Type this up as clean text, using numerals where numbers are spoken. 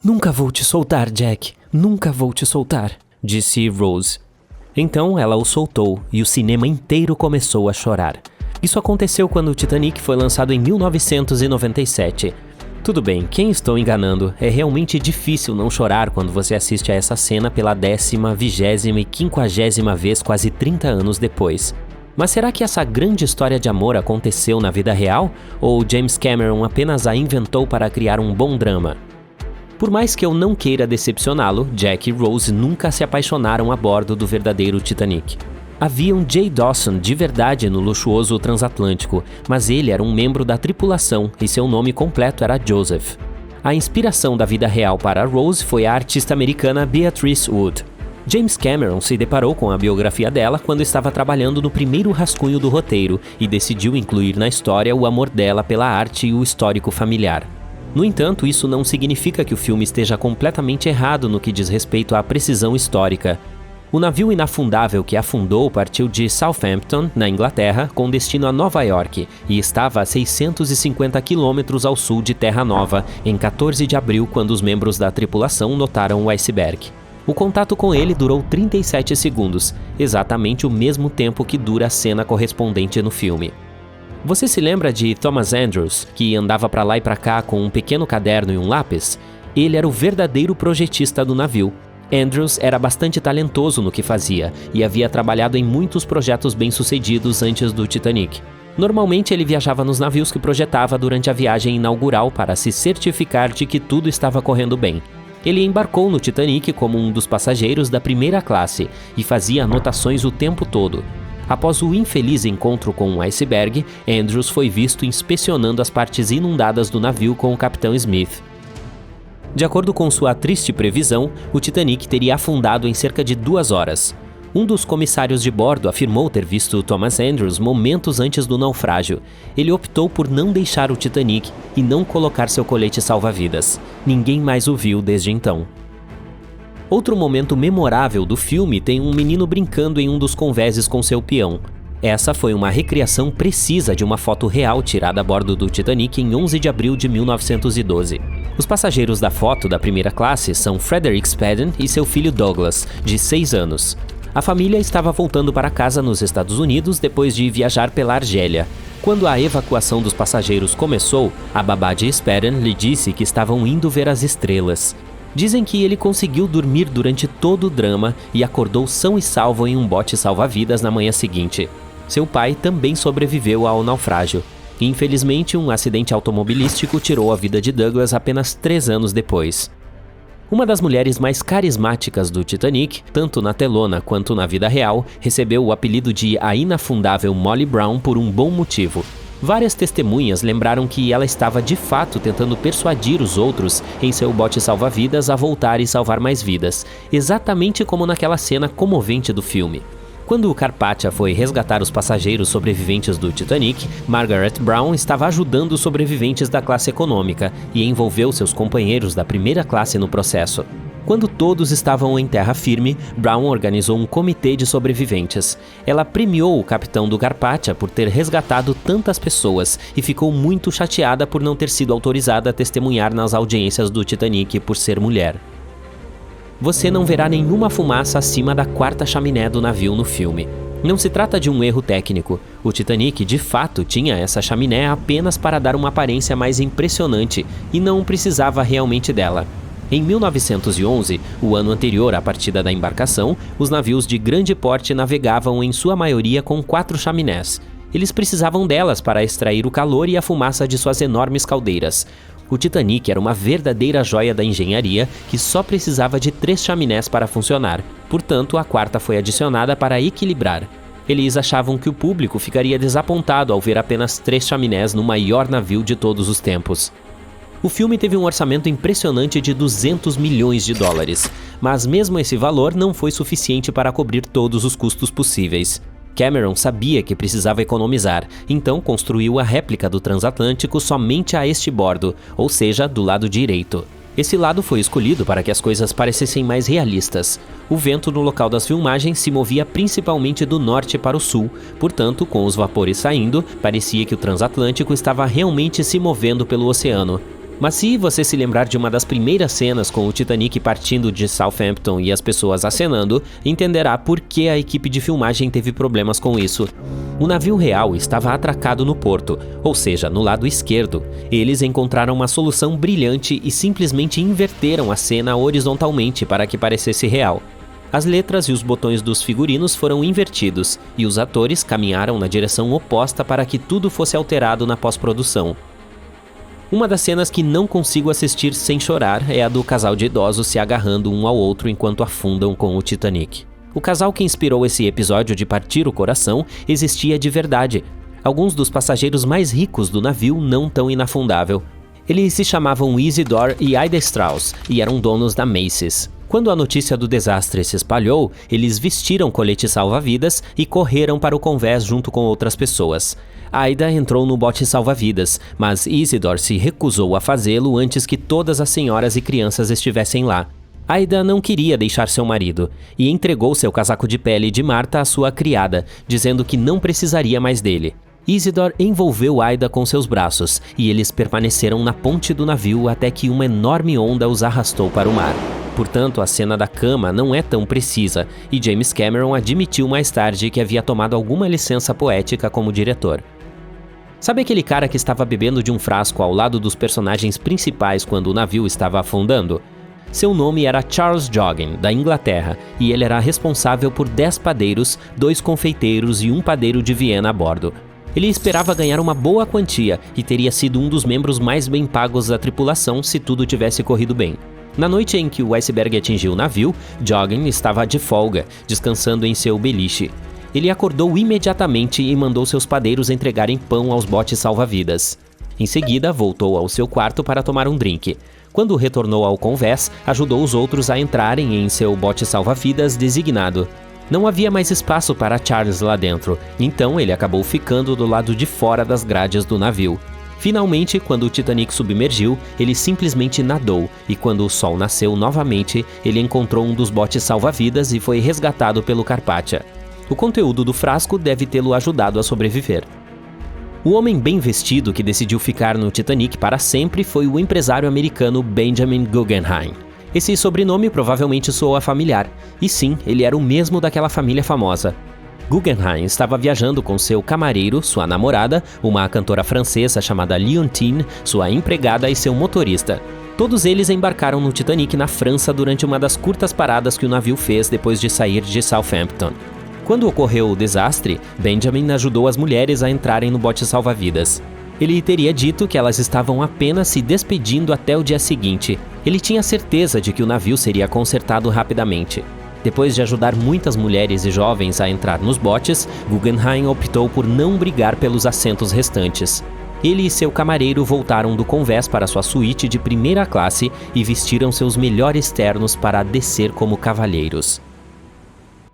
"Nunca vou te soltar, Jack. Nunca vou te soltar", disse Rose. Então ela o soltou e o cinema inteiro começou a chorar. Isso aconteceu quando o Titanic foi lançado em 1997. Tudo bem, quem estou enganando? É realmente difícil não chorar quando você assiste a essa cena pela 10ª, 20ª e 50ª vez quase 30 anos depois. Mas será que essa grande história de amor aconteceu na vida real? Ou James Cameron apenas a inventou para criar um bom drama? Por mais que eu não queira decepcioná-lo, Jack e Rose nunca se apaixonaram a bordo do verdadeiro Titanic. Havia um Jay Dawson de verdade no luxuoso transatlântico, mas ele era um membro da tripulação e seu nome completo era Joseph. A inspiração da vida real para Rose foi a artista americana Beatrice Wood. James Cameron se deparou com a biografia dela quando estava trabalhando no primeiro rascunho do roteiro e decidiu incluir na história o amor dela pela arte e o histórico familiar. No entanto, isso não significa que o filme esteja completamente errado no que diz respeito à precisão histórica. O navio inafundável que afundou partiu de Southampton, na Inglaterra, com destino a Nova York, e estava a 650 quilômetros ao sul de Terra Nova, em 14 de abril, quando os membros da tripulação notaram o iceberg. O contato com ele durou 37 segundos, exatamente o mesmo tempo que dura a cena correspondente no filme. Você se lembra de Thomas Andrews, que andava para lá e para cá com um pequeno caderno e um lápis? Ele era o verdadeiro projetista do navio. Andrews era bastante talentoso no que fazia e havia trabalhado em muitos projetos bem-sucedidos antes do Titanic. Normalmente ele viajava nos navios que projetava durante a viagem inaugural para se certificar de que tudo estava correndo bem. Ele embarcou no Titanic como um dos passageiros da primeira classe e fazia anotações o tempo todo. Após o infeliz encontro com um iceberg, Andrews foi visto inspecionando as partes inundadas do navio com o capitão Smith. De acordo com sua triste previsão, o Titanic teria afundado em cerca de 2 horas. Um dos comissários de bordo afirmou ter visto Thomas Andrews momentos antes do naufrágio. Ele optou por não deixar o Titanic e não colocar seu colete salva-vidas. Ninguém mais o viu desde então. Outro momento memorável do filme tem um menino brincando em um dos convéses com seu peão. Essa foi uma recriação precisa de uma foto real tirada a bordo do Titanic em 11 de abril de 1912. Os passageiros da foto da primeira classe são Frederick Spaden e seu filho Douglas, de 6 anos. A família estava voltando para casa nos Estados Unidos depois de viajar pela Argélia. Quando a evacuação dos passageiros começou, a babá de Spaden lhe disse que estavam indo ver as estrelas. Dizem que ele conseguiu dormir durante todo o drama e acordou são e salvo em um bote salva-vidas na manhã seguinte. Seu pai também sobreviveu ao naufrágio. Infelizmente, um acidente automobilístico tirou a vida de Douglas apenas 3 anos depois. Uma das mulheres mais carismáticas do Titanic, tanto na telona quanto na vida real, recebeu o apelido de a inafundável Molly Brown por um bom motivo. Várias testemunhas lembraram que ela estava de fato tentando persuadir os outros em seu bote salva-vidas a voltar e salvar mais vidas, exatamente como naquela cena comovente do filme. Quando o Carpathia foi resgatar os passageiros sobreviventes do Titanic, Margaret Brown estava ajudando os sobreviventes da classe econômica e envolveu seus companheiros da primeira classe no processo. Quando todos estavam em terra firme, Brown organizou um comitê de sobreviventes. Ela premiou o capitão do Carpathia por ter resgatado tantas pessoas e ficou muito chateada por não ter sido autorizada a testemunhar nas audiências do Titanic por ser mulher. Você não verá nenhuma fumaça acima da 4ª chaminé do navio no filme. Não se trata de um erro técnico. O Titanic, de fato, tinha essa chaminé apenas para dar uma aparência mais impressionante e não precisava realmente dela. Em 1911, o ano anterior à partida da embarcação, os navios de grande porte navegavam em sua maioria com 4 chaminés. Eles precisavam delas para extrair o calor e a fumaça de suas enormes caldeiras. O Titanic era uma verdadeira joia da engenharia que só precisava de 3 chaminés para funcionar. Portanto, a 4ª foi adicionada para equilibrar. Eles achavam que o público ficaria desapontado ao ver apenas 3 chaminés no maior navio de todos os tempos. O filme teve um orçamento impressionante de 200 milhões de dólares, mas mesmo esse valor não foi suficiente para cobrir todos os custos possíveis. Cameron sabia que precisava economizar, então construiu a réplica do transatlântico somente a este bordo, ou seja, do lado direito. Esse lado foi escolhido para que as coisas parecessem mais realistas. O vento no local das filmagens se movia principalmente do norte para o sul, portanto, com os vapores saindo, parecia que o transatlântico estava realmente se movendo pelo oceano. Mas se você se lembrar de uma das primeiras cenas com o Titanic partindo de Southampton e as pessoas acenando, entenderá por que a equipe de filmagem teve problemas com isso. O navio real estava atracado no porto, ou seja, no lado esquerdo. Eles encontraram uma solução brilhante e simplesmente inverteram a cena horizontalmente para que parecesse real. As letras e os botões dos figurinos foram invertidos, e os atores caminharam na direção oposta para que tudo fosse alterado na pós-produção. Uma das cenas que não consigo assistir sem chorar é a do casal de idosos se agarrando um ao outro enquanto afundam com o Titanic. O casal que inspirou esse episódio de partir o coração existia de verdade. Alguns dos passageiros mais ricos do navio não tão inafundável. Eles se chamavam Isidore e Ida Strauss e eram donos da Macy's. Quando a notícia do desastre se espalhou, eles vestiram coletes salva-vidas e correram para o convés junto com outras pessoas. Ida entrou no bote salva-vidas, mas Isidore se recusou a fazê-lo antes que todas as senhoras e crianças estivessem lá. Ida não queria deixar seu marido e entregou seu casaco de pele de Marta à sua criada, dizendo que não precisaria mais dele. Isidore envolveu Ida com seus braços e eles permaneceram na ponte do navio até que uma enorme onda os arrastou para o mar. Portanto, a cena da cama não é tão precisa, e James Cameron admitiu mais tarde que havia tomado alguma licença poética como diretor. Sabe aquele cara que estava bebendo de um frasco ao lado dos personagens principais quando o navio estava afundando? Seu nome era Charles Joughin, da Inglaterra, e ele era responsável por 10 padeiros, 2 confeiteiros e um padeiro de Viena a bordo. Ele esperava ganhar uma boa quantia e teria sido um dos membros mais bem pagos da tripulação se tudo tivesse corrido bem. Na noite em que o iceberg atingiu o navio, Joughin estava de folga, descansando em seu beliche. Ele acordou imediatamente e mandou seus padeiros entregarem pão aos botes salva-vidas. Em seguida, voltou ao seu quarto para tomar um drink. Quando retornou ao convés, ajudou os outros a entrarem em seu bote salva-vidas designado. Não havia mais espaço para Charles lá dentro, então ele acabou ficando do lado de fora das grades do navio. Finalmente, quando o Titanic submergiu, ele simplesmente nadou, e quando o sol nasceu novamente, ele encontrou um dos botes salva-vidas e foi resgatado pelo Carpathia. O conteúdo do frasco deve tê-lo ajudado a sobreviver. O homem bem vestido que decidiu ficar no Titanic para sempre foi o empresário americano Benjamin Guggenheim. Esse sobrenome provavelmente soa familiar, e sim, ele era o mesmo daquela família famosa. Guggenheim estava viajando com seu camareiro, sua namorada, uma cantora francesa chamada Leontine, sua empregada e seu motorista. Todos eles embarcaram no Titanic na França durante uma das curtas paradas que o navio fez depois de sair de Southampton. Quando ocorreu o desastre, Benjamin ajudou as mulheres a entrarem no bote salva-vidas. Ele teria dito que elas estavam apenas se despedindo até o dia seguinte. Ele tinha certeza de que o navio seria consertado rapidamente. Depois de ajudar muitas mulheres e jovens a entrar nos botes, Guggenheim optou por não brigar pelos assentos restantes. Ele e seu camareiro voltaram do convés para sua suíte de primeira classe e vestiram seus melhores ternos para descer como cavalheiros.